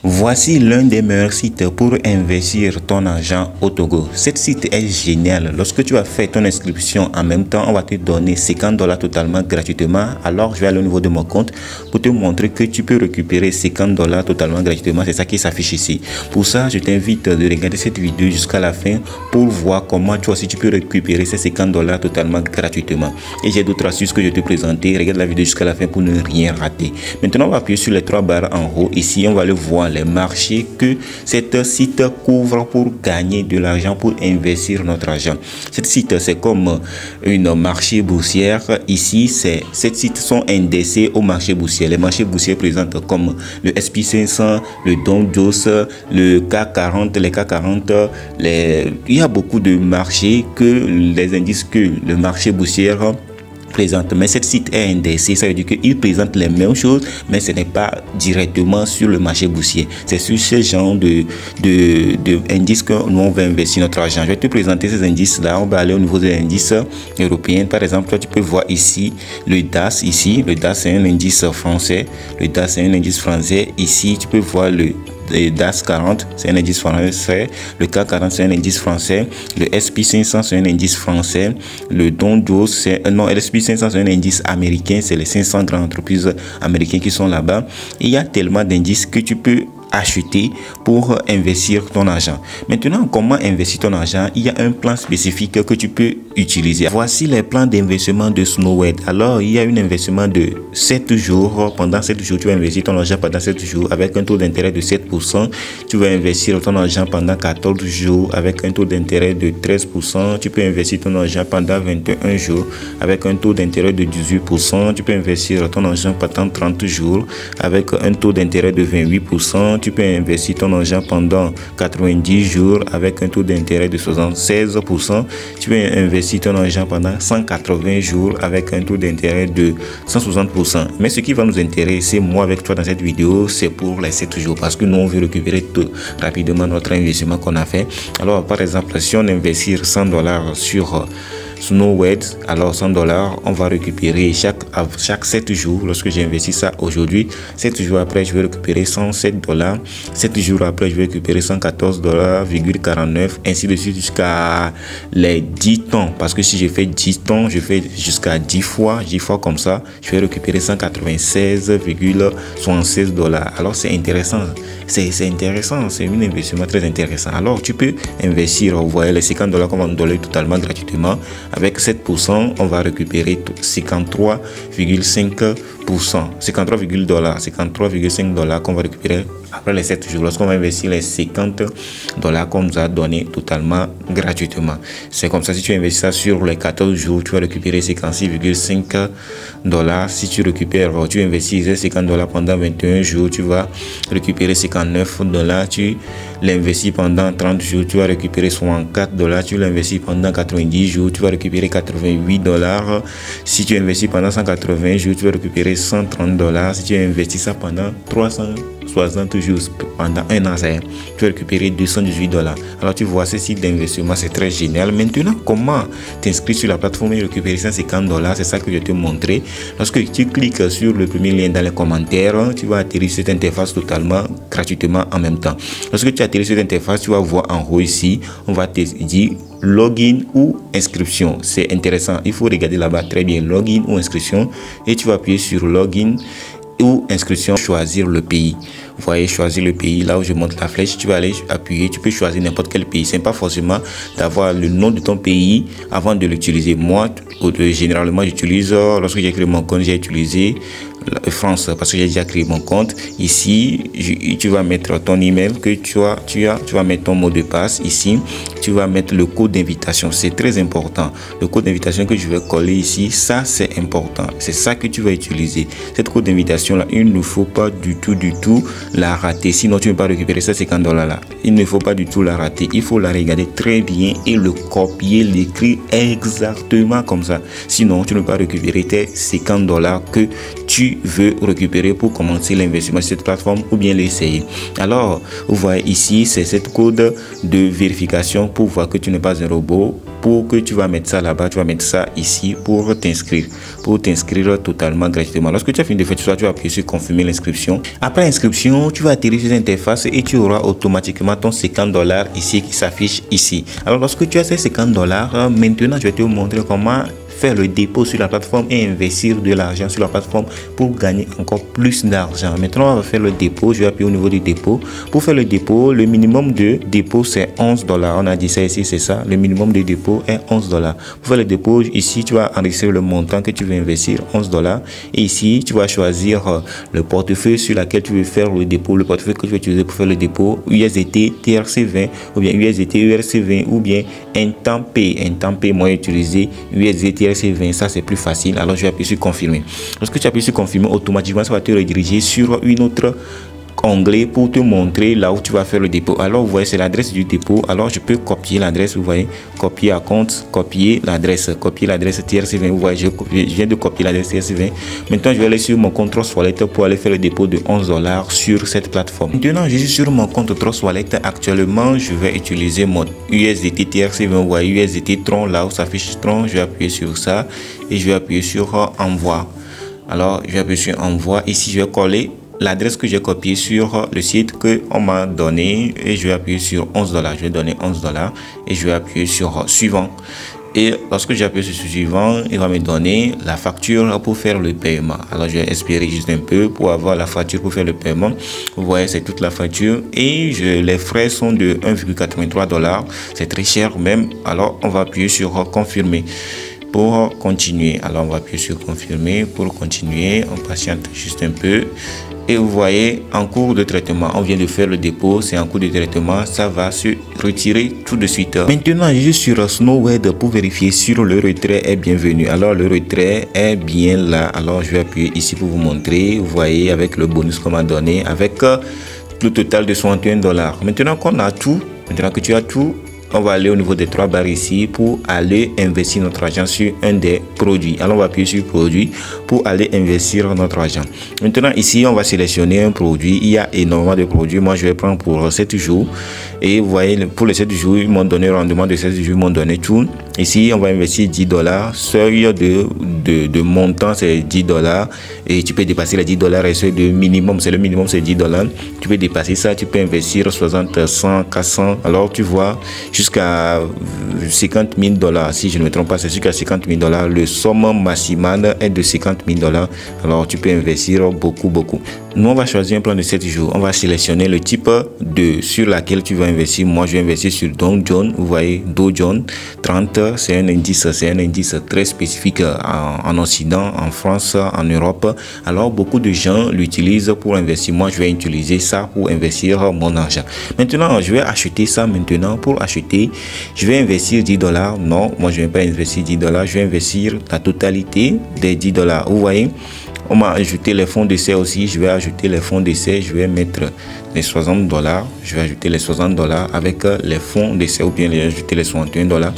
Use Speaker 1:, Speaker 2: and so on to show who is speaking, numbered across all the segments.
Speaker 1: Voici l'un des meilleurs sites pour investir ton argent au Togo. Cet site est génial. Lorsque tu as fait ton inscription, en même temps, on va te donner $50 totalement gratuitement. Alors, je vais aller au niveau de mon compte pour te montrer que tu peux récupérer $50 totalement gratuitement. C'est ça qui s'affiche ici. Pour ça, je t'invite de regarder cette vidéo jusqu'à la fin pour voir comment toi aussi tu peux récupérer ces $50 totalement gratuitement. Et j'ai d'autres astuces que je vais te présenter. Regarde la vidéo jusqu'à la fin pour ne rien rater. Maintenant, on va appuyer sur les trois barres en haut. Ici, on va aller voir les marchés que cet site couvre pour gagner de l'argent, pour investir notre argent. Cet site, c'est comme une marché boursière. Ici, ces sites sont indexés au marché boursier. Les marchés boursiers présentent comme le SP500, le Dow Jones, le CAC 40, les CAC 40. Il y a beaucoup de marchés que les indices que le marché boursier présente, mais cet site est indexé, ça veut dire qu'il présente les mêmes choses, mais ce n'est pas directement sur le marché boursier. C'est sur ce genre de indices que nous on va investir notre argent. Je vais te présenter ces indices là. On va aller au niveau des indices européens. Par exemple, toi tu peux voir ici le DAX. Ici, le DAX c'est un indice français. Le DAX c'est un indice français. Ici, tu peux voir le DAX 40, c'est un indice français. Le CAC 40, c'est un indice français. Le SP500, c'est un indice français. Le Dow Jones, le SP500, c'est un indice américain. C'est les 500 grandes entreprises américaines qui sont là-bas. Il y a tellement d'indices que tu peux acheter pour investir ton argent. Maintenant, comment investir ton argent? Il y a un plan spécifique que tu peux utiliser. Voici les plans d'investissement de Snowed. Alors, il y a un investissement de 7 jours. Pendant 7 jours, tu vas investir ton argent pendant 7 jours avec un taux d'intérêt de 7%. Tu vas investir ton argent pendant 14 jours avec un taux d'intérêt de 13%. Tu peux investir ton argent pendant 21 jours avec un taux d'intérêt de 18%. Tu peux investir ton argent pendant 30 jours avec un taux d'intérêt de 28%. Tu peux investir ton argent pendant 90 jours avec un taux d'intérêt de 76%. Tu peux investir ton argent pendant 180 jours avec un taux d'intérêt de 160%. Mais ce qui va nous intéresser, moi avec toi dans cette vidéo, c'est pour les 7 jours parce que nous on veut récupérer tout rapidement notre investissement qu'on a fait. Alors par exemple, si on investit $100 sur Snowed, alors $100, on va récupérer chaque 7 jours. Lorsque j'ai investi ça aujourd'hui, 7 jours après, je vais récupérer $107. 7 jours après, je vais récupérer $114,49, ainsi de suite jusqu'à les 10 temps. Parce que si je fais 10 temps, je fais jusqu'à 10 fois comme ça, je vais récupérer $196,76. Alors c'est intéressant. C'est intéressant, c'est un investissement très intéressant. Alors tu peux investir, vous voyez les $50 qu'on va nous donner totalement gratuitement. Avec 7%, on va récupérer 53,5%. 53,5$ qu'on va récupérer après les 7 jours. Lorsqu'on va investir les $50 qu'on nous a donné totalement gratuitement. C'est comme ça, si tu investis ça sur les 14 jours, tu vas récupérer $56,5$. Si tu investis ces $50 pendant 21 jours, tu vas récupérer $59. Tu l'investis pendant 30 jours, tu vas récupérer $64. Tu l'investis pendant 90 jours, tu vas récupérer $88. Si tu investis pendant 180 jours, tu vas récupérer $130. Si tu investis ça pendant 360 jours, pendant un an, tu vas récupérer $218. Alors tu vois, ce site d'investissement, c'est très génial. Maintenant, comment t'inscrire sur la plateforme et récupérer $150? C'est ça que je vais te montrer. Lorsque tu cliques sur le premier lien dans les commentaires, tu vas atterrir cette interface totalement gratuitement en même temps. Lorsque tu atterris cette interface, tu vas voir en haut ici, on va te dire login ou inscription. C'est intéressant, il faut regarder là-bas très bien, login ou inscription, et tu vas appuyer sur login ou inscription, choisir le pays. Vous voyez, choisir le pays, là où je montre la flèche, tu vas aller appuyer, tu peux choisir n'importe quel pays. C'est pas forcément d'avoir le nom de ton pays avant de l'utiliser. Moi, généralement, j'utilise, lorsque j'ai créé mon compte, j'ai utilisé France parce que j'ai déjà créé mon compte. Ici, tu vas mettre ton email que tu vas mettre ton mot de passe. Ici, tu vas mettre le code d'invitation. C'est très important. Le code d'invitation que je vais coller ici, ça c'est important. C'est ça que tu vas utiliser. Cette code d'invitation là, il ne faut pas du tout la rater. Sinon, tu ne peux pas récupérer ces $50 là. Il ne faut pas du tout la rater. Il faut la regarder très bien et le copier, l'écrire exactement comme ça. Sinon, tu ne peux pas récupérer tes $50 que tu tu veux récupérer pour commencer l'investissement sur cette plateforme ou bien l'essayer. Alors, vous voyez ici, c'est cette code de vérification pour voir que tu n'es pas un robot. Pour que tu vas mettre ça là-bas, tu vas mettre ça ici pour t'inscrire totalement gratuitement. Lorsque tu as fini de faire tout ça, tu vas appuyer sur confirmer l'inscription. Après l'inscription, tu vas atterrir sur l'interface et tu auras automatiquement ton $50 ici qui s'affiche ici. Alors lorsque tu as ces $50, maintenant je vais te montrer comment faire le dépôt sur la plateforme et investir de l'argent sur la plateforme pour gagner encore plus d'argent. Maintenant, on va faire le dépôt. Je vais appuyer au niveau du dépôt. Pour faire le dépôt, le minimum de dépôt, c'est $11. On a dit ça ici, c'est ça. Le minimum de dépôt est $11. Pour faire le dépôt, ici, tu vas enregistrer le montant que tu veux investir, $11. Et ici, tu vas choisir le portefeuille sur lequel tu veux faire le dépôt, le portefeuille que tu veux utiliser pour faire le dépôt, USDT, TRC20, ou bien USDT, ERC20, ou bien Intempé, moi utiliser USDT, TRC20, ça c'est plus facile. Alors je vais appuyer sur confirmer. Lorsque tu appuies sur confirmer, automatiquement ça va te rediriger sur une autre onglet pour te montrer là où tu vas faire le dépôt. Alors vous voyez, c'est l'adresse du dépôt. Alors je peux copier l'adresse, vous voyez, copier à compte, copier l'adresse TRC20. Vous voyez, je viens de copier l'adresse TRC20. Maintenant je vais aller sur mon compte Trust Wallet pour aller faire le dépôt de $11 sur cette plateforme. Maintenant je suis sur mon compte Trust Wallet. Actuellement je vais utiliser mon USDT TRC20. Vous voyez, USDT Tron, là où s'affiche Tron, je vais appuyer sur ça et je vais appuyer sur envoi. Alors je vais appuyer sur envoi. Ici je vais coller l'adresse que j'ai copiée sur le site que on m'a donné et je vais appuyer sur $11. Je vais donner $11 et je vais appuyer sur suivant. Et lorsque j'appuie sur suivant, il va me donner la facture pour faire le paiement. Alors je vais espérer juste un peu pour avoir la facture pour faire le paiement. Vous voyez, c'est toute la facture et les frais sont de $1,83. C'est très cher même. Alors on va appuyer sur confirmer pour continuer. Alors on va appuyer sur confirmer pour continuer. On patiente juste un peu. Et vous voyez, en cours de traitement, on vient de faire le dépôt, c'est en cours de traitement, ça va se retirer tout de suite. Maintenant, je suis sur Snowed pour vérifier si le retrait est bienvenu. Alors, le retrait est bien là. Alors, je vais appuyer ici pour vous montrer. Vous voyez, avec le bonus qu'on m'a donné, avec le total de $61. Maintenant qu'on a tout, maintenant que tu as tout, on va aller au niveau des 3 barres ici pour aller investir notre argent sur un des produits. Alors on va appuyer sur produit pour aller investir notre argent. Maintenant ici on va sélectionner un produit. Il y a énormément de produits. Moi je vais prendre pour 7 jours. Et vous voyez, pour les 7 jours, ils m'ont donné un rendement de 7 jours, ils m'ont donné tout. Ici on va investir $10. Seuil de montant c'est $10. Et tu peux dépasser les $10 et seuil de minimum, c'est le minimum, c'est $10. Tu peux dépasser ça, tu peux investir 60, 100, 400. Alors tu vois, jusqu'à $50 000, si je ne me trompe pas, c'est jusqu'à $50 000. Le somme maximale est de $50 000. Alors tu peux investir beaucoup. Nous on va choisir un plan de 7 jours. On va sélectionner le type de sur laquelle tu vas investir. Moi je vais investir sur Dow Jones. Vous voyez, Dow Jones 30, c'est un indice très spécifique en Occident, en France, en Europe. Alors beaucoup de gens l'utilisent pour investir. Moi je vais utiliser ça pour investir mon argent. Maintenant je vais acheter ça maintenant. Pour acheter, je vais investir $10. Non, moi je ne vais pas investir $10. Je vais investir la totalité des $10. Vous voyez, on m'a ajouté les fonds d'essai aussi. Je vais ajouter les fonds d'essai. Je vais mettre les $60. Je vais ajouter les $60 avec les fonds d'essai ou bien ajouter les $61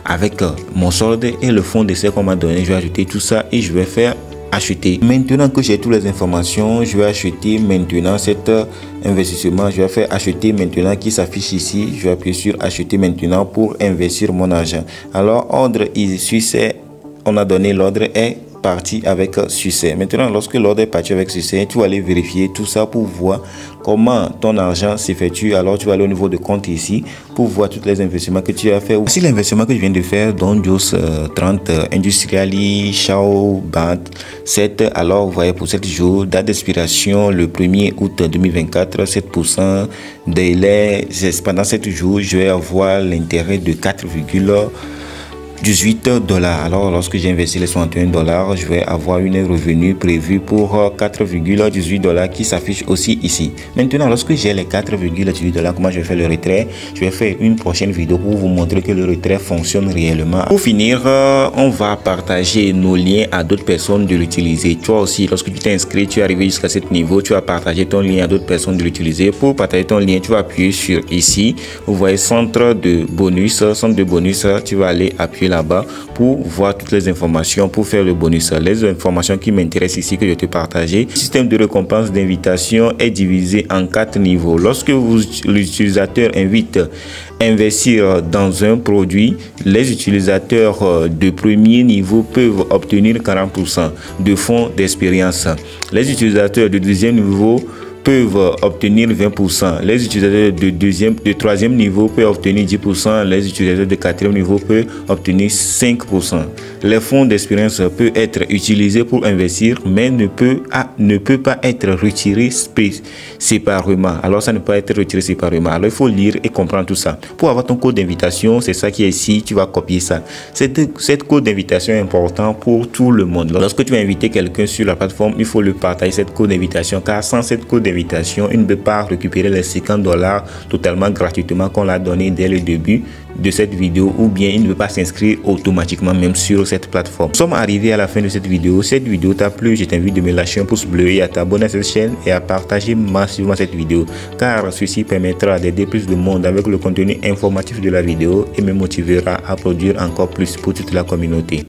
Speaker 1: avec mon solde et le fonds d'essai qu'on m'a donné. Je vais ajouter tout ça et je vais faire acheter. Maintenant que j'ai toutes les informations, je vais acheter maintenant cet investissement. Je vais faire acheter maintenant qui s'affiche ici. Je vais appuyer sur acheter maintenant pour investir mon argent. Alors ordre ici, c'est on a donné l'ordre est parti avec succès. Maintenant lorsque l'ordre est parti avec succès, tu vas aller vérifier tout ça pour voir comment ton argent s'effectue. Alors tu vas aller au niveau de compte ici pour voir tous les investissements que tu as fait. Voici l'investissement que je viens de faire, Dow Jones 30, Industriali, Shao, Band 7. Alors vous voyez, pour 7 jours, date d'expiration le 1er août 2024, 7%. Délai, pendant 7 jours, je vais avoir l'intérêt de 4,18$. Alors lorsque j'ai investi les $61, je vais avoir une revenu prévu pour 4,18$ qui s'affiche aussi ici. Maintenant lorsque j'ai les 4,18$, comment je vais faire le retrait? Je vais faire une prochaine vidéo pour vous montrer que le retrait fonctionne réellement. Pour finir, on va partager nos liens à d'autres personnes de l'utiliser. Toi aussi, lorsque tu t'es inscrit, tu es arrivé jusqu'à ce niveau, tu vas partager ton lien à d'autres personnes de l'utiliser. Pour partager ton lien, tu vas appuyer sur ici. Vous voyez centre de bonus, tu vas aller appuyer cliquer là-bas pour voir toutes les informations, pour faire le bonus. Les informations qui m'intéressent ici que je te partager. Le système de récompense d'invitation est divisé en 4 niveaux. Lorsque l'utilisateur invite investir dans un produit, les utilisateurs de premier niveau peuvent obtenir 40% de fonds d'expérience. Les utilisateurs de deuxième niveau peuvent obtenir 20%. Les utilisateurs de troisième niveau peuvent obtenir 10%. Les utilisateurs de quatrième niveau peuvent obtenir 5%. Les fonds d'expérience peuvent être utilisés pour investir, mais ne peut pas être retiré séparément. Alors ça ne peut pas être retiré séparément. Alors il faut lire et comprendre tout ça. Pour avoir ton code d'invitation, c'est ça qui est ici. Tu vas copier ça. Cette code d'invitation est important pour tout le monde. Lorsque tu vas inviter quelqu'un sur la plateforme, il faut le partager cette code d'invitation, car sans cette code d'invitation, il ne peut pas récupérer les $50 totalement gratuitement qu'on l'a donné dès le début de cette vidéo, ou bien il ne peut pas s'inscrire automatiquement même sur cette plateforme. Nous sommes arrivés à la fin de cette vidéo. Cette vidéo t'a plu, je t'invite de me lâcher un pouce bleu et à t'abonner à cette chaîne et à partager massivement cette vidéo, car ceci permettra d'aider plus de monde avec le contenu informatif de la vidéo et me motivera à produire encore plus pour toute la communauté.